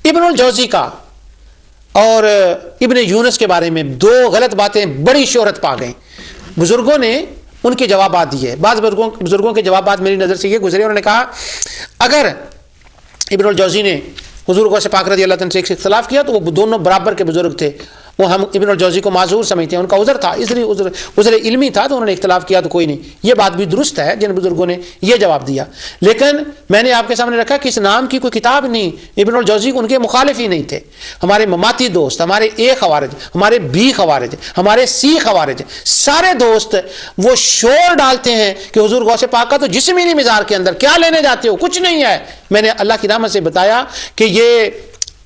ابن الجوزی کا اور ابن یونس کے بارے میں دو غلط باتیں بڑی شہرت پا گئیں. بزرگوں نے ان کے جوابات دیے. بعض بزرگوں کے جوابات میری نظر سے یہ گزرے. انہوں نے کہا اگر ابن الجوزی نے حضور غوث پاک رضی اللہ عنہ سے ایک اختلاف کیا تو وہ دونوں برابر کے بزرگ تھے. وہ ہم ابن الجوزی کو معذور سمجھتے ہیں, ان کا عذر تھا, اس لیے عذر علمی تھا تو انہوں نے اختلاف کیا تو کوئی نہیں. یہ بات بھی درست ہے جن بزرگوں نے یہ جواب دیا. لیکن میں نے آپ کے سامنے رکھا کہ اس نام کی کوئی کتاب نہیں. ابن الجوزی ان کے مخالف ہی نہیں تھے. ہمارے مماتی دوست, ہمارے اے خوارج, ہمارے بی خوارج, ہمارے سی خوارج, سارے دوست وہ شور ڈالتے ہیں کہ حضور غوث پاک کا تو جسم ہی نہیں مزار کے اندر, کیا لینے جاتے ہو, کچھ نہیں ہے. میں نے اللہ کی رحمت سے بتایا کہ یہ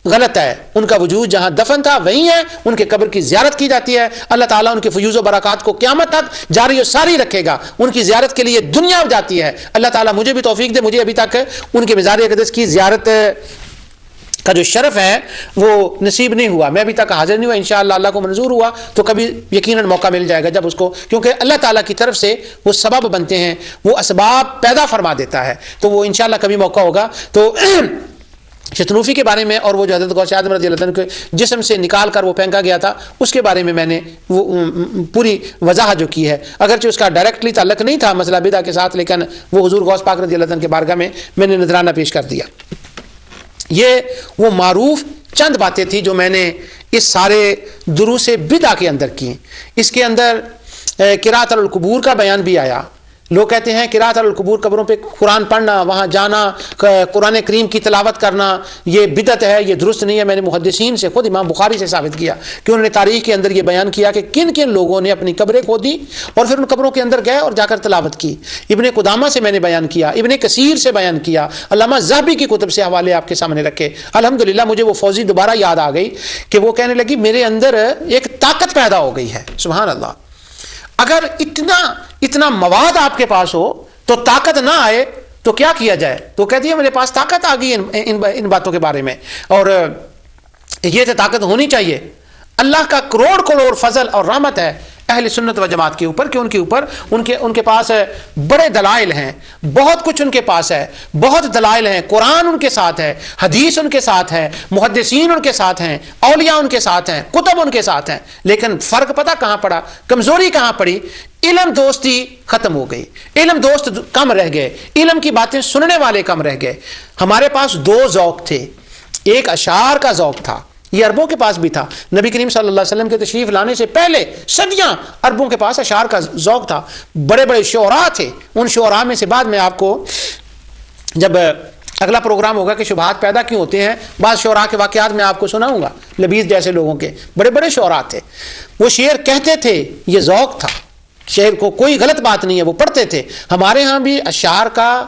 غلط ہے. ان کا وجود جہاں دفن تھا وہیں ہے, ان کے قبر کی زیارت کی جاتی ہے. اللہ تعالیٰ ان کے فیوز و برکات کو قیامت تک جاری و ساری رکھے گا. ان کی زیارت کے لیے دنیا جاتی ہے. اللہ تعالیٰ مجھے بھی توفیق دے, مجھے ابھی تک ان کے مزار اقدس کی زیارت کا جو شرف ہے وہ نصیب نہیں ہوا. میں ابھی تک حاضر نہیں ہوا. انشاءاللہ اللہ کو منظور ہوا تو کبھی یقیناً موقع مل جائے گا جب اس کو, کیونکہ اللہ تعالیٰ کی طرف سے وہ سبب بنتے ہیں, وہ اسباب پیدا فرما دیتا ہے. تو وہ انشاءاللہ کبھی موقع ہوگا. تو شتنوفی کے بارے میں اور وہ جو حضرت غوث اعظم رضی اللہ عنہ کے جسم سے نکال کر وہ پھینکا گیا تھا اس کے بارے میں نے وہ پوری وضاحت جو کی ہے, اگرچہ اس کا ڈائریکٹلی تعلق نہیں تھا مسئلہ بدعہ کے ساتھ, لیکن وہ حضور غوث پاک رضی اللہ عنہ کے بارگاہ میں نے نذرانہ پیش کر دیا. یہ وہ معروف چند باتیں تھیں جو میں نے اس سارے دروس بدعہ کے اندر کی. اس کے اندر قراءۃ القبور کا بیان بھی آیا. لوگ کہتے ہیں قراءۃ القبور, قبروں پہ قرآن پڑھنا, وہاں جانا, قرآن کریم کی تلاوت کرنا, یہ بدعت ہے, یہ درست نہیں ہے. میں نے محدثین سے, خود امام بخاری سے ثابت کیا کہ انہوں نے تاریخ کے اندر یہ بیان کیا کہ کن کن لوگوں نے اپنی قبریں کھودی اور پھر ان قبروں کے اندر گئے اور جا کر تلاوت کی. ابن قدامہ سے میں نے بیان کیا, ابن کثیر سے بیان کیا, علامہ ذہبی کی کتب سے حوالے آپ کے سامنے رکھے. الحمدللہ مجھے وہ فوزی دوبارہ یاد آ گئی کہ وہ کہنے لگی میرے اندر ایک طاقت پیدا ہو گئی ہے. سبحان اللہ. اگر اتنا مواد آپ کے پاس ہو تو طاقت نہ آئے تو کیا کیا جائے؟ تو کہتی ہے میرے پاس طاقت آ گئی ان باتوں کے بارے میں, اور یہ تو طاقت ہونی چاہیے. اللہ کا کروڑ فضل اور رحمت ہے اہل سنت و جماعت کے اوپر کہ ان کے پاس بڑے دلائل ہیں, بہت کچھ ان کے پاس ہے, بہت دلائل ہیں. قرآن ان کے ساتھ ہے, حدیث ان کے ساتھ ہے, محدثین ان کے ساتھ ہیں, اولیاء ان کے ساتھ ہیں, کتب ان کے ساتھ ہیں. لیکن فرق پتہ کہاں پڑا, کمزوری کہاں پڑی؟ علم دوستی ختم ہو گئی, علم دوست کم رہ گئے, علم کی باتیں سننے والے کم رہ گئے. ہمارے پاس دو ذوق تھے, ایک اشعار کا ذوق تھا, یہ عربوں کے پاس بھی تھا. نبی کریم صلی اللہ علیہ وسلم کے تشریف لانے سے پہلے صدیاں عربوں کے پاس اشعار کا ذوق تھا. بڑے بڑے شعراء تھے. ان شعراء میں سے بعد میں آپ کو جب اگلا پروگرام ہوگا کہ شبہات پیدا کیوں ہوتے ہیں, بعض شعراء کے واقعات میں آپ کو سناؤں گا. لبید جیسے لوگوں کے بڑے بڑے شعراء تھے, وہ شعر کہتے تھے, یہ ذوق تھا. شعر کو کوئی غلط بات نہیں ہے, وہ پڑھتے تھے. ہمارے ہاں بھی اشعار کا,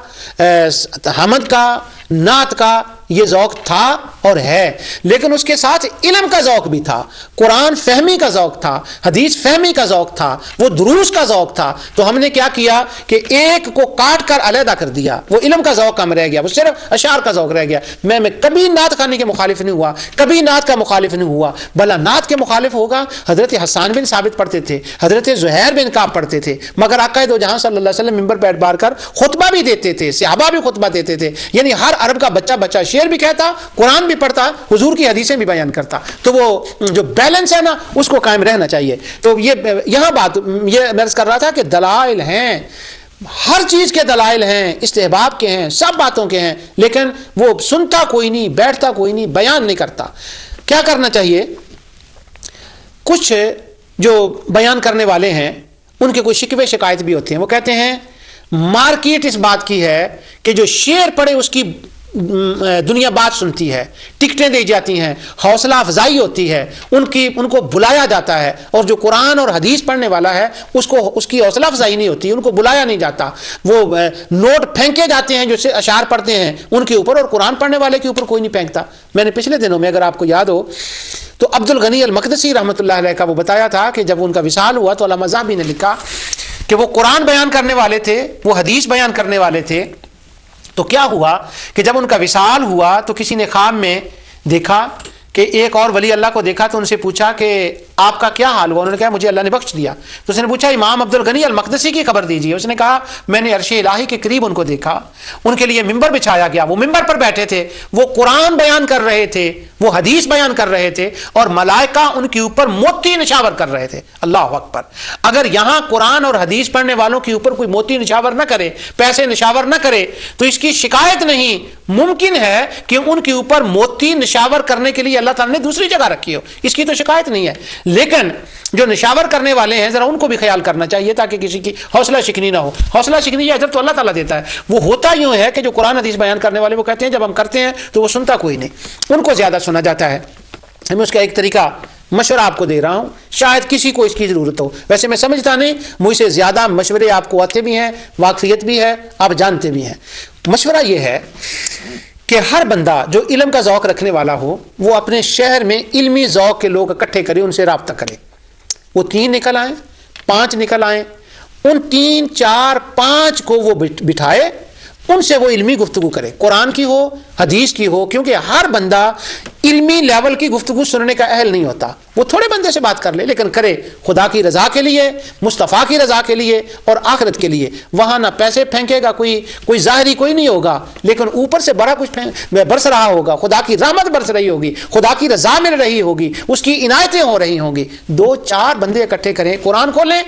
حمد کا, نعت کا یہ ذوق تھا اور ہے, لیکن اس کے ساتھ علم کا ذوق بھی تھا, قرآن فہمی کا ذوق تھا, حدیث فہمی کا ذوق تھا, وہ دروس کا ذوق تھا. تو ہم نے کیا کیا کہ ایک کو کاٹ کر علیحدہ کر دیا, وہ علم کا ذوق کم رہ گیا, وہ صرف اشعار کا ذوق رہ گیا. میں کبھی نعت خانی کے مخالف نہیں ہوا, کبھی نعت کا مخالف نہیں ہوا. بھلا نعت کے مخالف ہوگا؟ حضرت حسان بن ثابت پڑھتے تھے, حضرت زہیر بن کعب پڑھتے تھے, مگر آقا دو جہاں صلی اللہ علیہ وسلم منبر پہ بار کر خطبہ بھی دیتے تھے, صحابہ بھی خطبہ دیتے تھے. یعنی ہر عرب کا بچہ شعر بھی کہتا, قرآن بھی پڑھتا, حضور کی حدیثیں بھی بیان کرتا. تو وہ جو بیلنس ہے نا اس کو قائم رہنا چاہیے. تو یہاں بات یہ میں عرض کر رہا تھا کہ دلائل ہیں, ہر چیز کے دلائل ہیں, استحباب کے ہیں, سب باتوں کے ہیں, لیکن وہ سنتا کوئی نہیں, بیٹھتا کوئی نہیں, بیان نہیں کرتا. کیا کرنا چاہیے؟ کچھ جو بیان کرنے والے ہیں ان کے کوئی شکوے شکایت بھی ہوتے ہیں. وہ کہتے ہیں مارکیٹ اس بات کی ہے کہ جو شعر پڑھے اس کی دنیا بات سنتی ہے, ٹکٹیں دی جاتی ہیں, حوصلہ افزائی ہوتی ہے, ان کو بلایا جاتا ہے. اور جو قرآن اور حدیث پڑھنے والا ہے اس کی حوصلہ افزائی نہیں ہوتی, ان کو بلایا نہیں جاتا. وہ نوٹ پھینکے جاتے ہیں جو اشعار پڑھتے ہیں ان کے اوپر, اور قرآن پڑھنے والے کے اوپر کوئی نہیں پھینکتا. میں نے پچھلے دنوں میں, اگر آپ کو یاد ہو تو عبد الغنی المقدسی رحمۃ اللہ علیہ کا وہ بتایا تھا کہ جب ان کا وصال ہوا تو علامہ ذہبی نے لکھا کہ وہ قرآن بیان کرنے والے تھے, وہ حدیث بیان کرنے والے تھے. تو کیا ہوا کہ جب ان کا وصال ہوا تو کسی نے خواب میں دیکھا کہ ایک اور ولی اللہ کو دیکھا تو ان سے پوچھا کہ آپ کا کیا حال ہوا؟ انہوں نے کہا مجھے اللہ نے بخش دیا. تو اس نے پوچھا امام عبد الغنی المقدسی کی خبر دیجیے. اس نے کہا میں نے عرش الہی کے قریب ان کو دیکھا, ان کے لیے ممبر بچھایا گیا, وہ ممبر پر بیٹھے تھے, وہ قرآن بیان کر رہے تھے, وہ حدیث بیان کر رہے تھے, اور ملائکہ ان کے اوپر موتی نشاور کر رہے تھے. اللہ اکبر. اگر یہاں قرآن اور حدیث پڑھنے والوں کے اوپر کوئی موتی نشاور نہ کرے, پیسے نشاور نہ کرے, تو اس کی شکایت نہیں. ممکن ہے کہ ان کے اوپر موتی نشاور کرنے کے لیے اللہ تعالیٰ نے دوسری جگہ رکھی ہو, اس کی تو شکایت نہیں ہے. لیکن جو نشاور کرنے والے ہیں ذرا ان کو بھی خیال کرنا چاہیے تاکہ کسی کی حوصلہ شکنی نہ ہو. حوصلہ شکنی یہ اجر تو اللہ تعالیٰ دیتا ہے. وہ ہوتا یوں ہے کہ جو قرآن حدیث بیان کرنے والے وہ کہتے ہیں جب ہم کرتے ہیں تو وہ سنتا کوئی نہیں, ان کو زیادہ سنا جاتا ہے. میں اس کا ایک طریقہ مشورہ آپ کو دے رہا ہوں, شاید کسی کو اس کی ضرورت ہو. ویسے میں سمجھتا نہیں, مجھ سے زیادہ مشورے آپ کو آتے بھی ہیں, واقفیت بھی ہے, آپ جانتے بھی ہیں. مشورہ یہ ہے کہ ہر بندہ جو علم کا ذوق رکھنے والا ہو وہ اپنے شہر میں علمی ذوق کے لوگ اکٹھے کرے, ان سے رابطہ کرے. وہ 3 نکل آئیں, 5 نکل آئیں, ان 3 4 5 کو وہ بٹھائے, ان سے وہ علمی گفتگو کرے, قرآن کی ہو حدیث کی ہو, کیونکہ ہر بندہ علمی لیول کی گفتگو سننے کا اہل نہیں ہوتا. وہ تھوڑے بندے سے بات کر لے لیکن کرے خدا کی رضا کے لیے, مصطفیٰ کی رضا کے لیے اور آخرت کے لیے. وہاں نہ پیسے پھینکے گا کوئی ظاہری کوئی نہیں ہوگا, لیکن اوپر سے بڑا کچھ برس رہا ہوگا, خدا کی رحمت برس رہی ہوگی, خدا کی رضا مل رہی ہوگی, اس کی عنایتیں ہو رہی ہوں گی. 2 4 بندے اکٹھے کریں, قرآن کھولیں.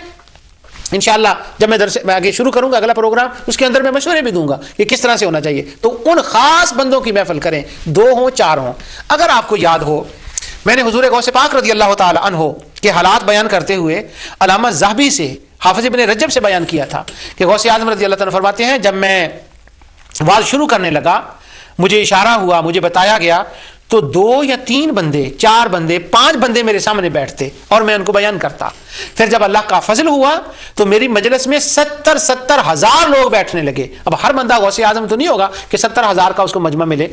انشاءاللہ جب میں آگے شروع کروں گا اگلا پروگرام, اس کے اندر میں مشورے بھی دوں گا کہ کس طرح سے ہونا چاہیے. تو ان خاص بندوں کی محفل کریں, 2 ہوں 4 ہوں. اگر آپ کو یاد ہو, میں نے حضور غوث پاک رضی اللہ تعالی عنہ کے حالات بیان کرتے ہوئے علامہ ذہبی سے, حافظ ابن رجب سے بیان کیا تھا کہ غوث اعظم رضی اللہ عنہ فرماتے ہیں جب میں وعظ شروع کرنے لگا, مجھے اشارہ ہوا, مجھے بتایا گیا, تو 2 یا 3 بندے, 4 بندے, 5 بندے میرے سامنے بیٹھتے اور میں ان کو بیان کرتا. پھر جب اللہ کا فضل ہوا تو میری مجلس میں 70 ہزار لوگ بیٹھنے لگے. اب ہر بندہ غوث اعظم تو نہیں ہوگا کہ 70 ہزار کا اس کو مجمع ملے.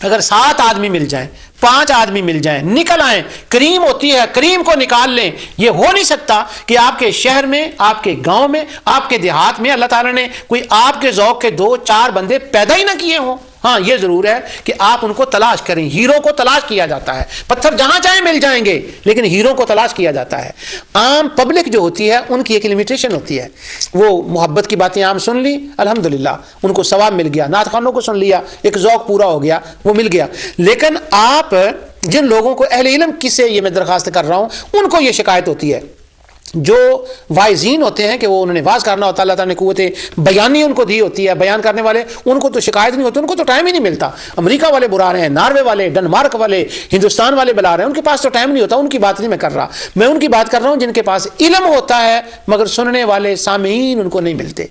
اگر 7 آدمی مل جائیں, 5 آدمی مل جائیں, نکل آئیں, کریم ہوتی ہے, کریم کو نکال لیں. یہ ہو نہیں سکتا کہ آپ کے شہر میں, آپ کے گاؤں میں, آپ کے دیہات میں اللہ تعالیٰ نے کوئی آپ کے ذوق کے 2 4 بندے پیدا ہی نہ کیے ہوں. ہاں یہ ضرور ہے کہ آپ ان کو تلاش کریں. ہیرو کو تلاش کیا جاتا ہے, پتھر جہاں چاہیں مل جائیں گے, لیکن ہیرو کو تلاش کیا جاتا ہے. عام پبلک جو ہوتی ہے ان کی ایک لمیٹیشن ہوتی ہے. وہ محبت کی باتیں عام سن لی, الحمدللہ ان کو ثواب مل گیا, نعت خوانوں کو سن لیا, ایک ذوق پورا ہو گیا, وہ مل گیا. لیکن آپ جن لوگوں کو اہل علم کی سے یہ میں درخواست کر رہا ہوں, ان کو یہ شکایت ہوتی ہے. جو واعظین ہوتے ہیں کہ وہ انہوں نے واز کرنا ہوتا, اللہ تعالیٰ نے قوت بیانی ان کو دی ہوتی ہے, بیان کرنے والے, ان کو تو شکایت نہیں ہوتی, ان کو تو ٹائم ہی نہیں ملتا. امریکہ والے بلا رہے ہیں, ناروے والے, ڈنمارک والے, ہندوستان والے بلا رہے ہیں, ان کے پاس تو ٹائم نہیں ہوتا. ان کی بات نہیں میں کر رہا, میں ان کی بات کر رہا ہوں جن کے پاس علم ہوتا ہے مگر سننے والے سامعین ان کو نہیں ملتے.